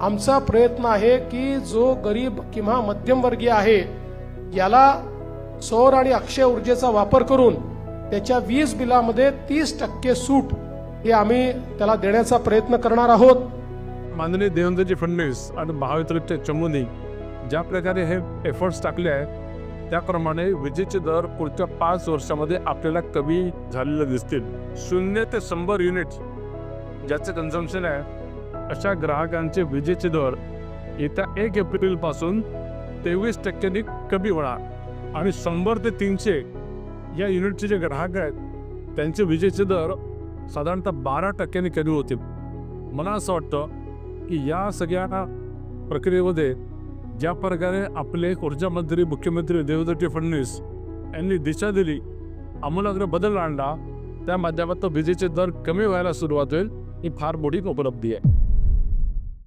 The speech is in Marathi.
आमचा प्रयत्न आहे की जो गरीब किंवा मध्यमवर्गीय आहे याला सौर आणि अक्षय ऊर्जेचा वापर करून त्याच्या वीज बिलामध्ये 30% सूट हे आम्ही त्याला देण्याचा प्रयत्न करणार आहोत। माननीय देवेंद्रजी फडणवीस आणि महायुतीचे चमूंनी ज्या प्रकारे हे एफर्ट्स टाकले आहेत त्याप्रमाणे विजेचे दर पुढच्या 5 वर्षामध्ये आपल्याला कमी झालेले दिसतील। 0 ते 100 युनिट ज्याचे कन्झम्पशन आहे अशा ग्राहकांचे विजेचे दर येत्या 1 एप्रिलपासून 23% कमी होणार आणि 100 ते 300 या युनिटचे जे ग्राहक आहेत त्यांचे विजेचे दर साधारणतः 12% कमी होतील। मला असं वाटतं की या सगळ्या प्रक्रियेमध्ये ज्या प्रकारे आपले ऊर्जा मंत्री मुख्यमंत्री देवेंद्रजी फडणवीस यांनी दिशा दिली, आमूलाग्र बदल आणला, त्या माध्यमातून विजेचे दर कमी व्हायला सुरुवात होईल ही फार मोठी उपलब्धी आहे।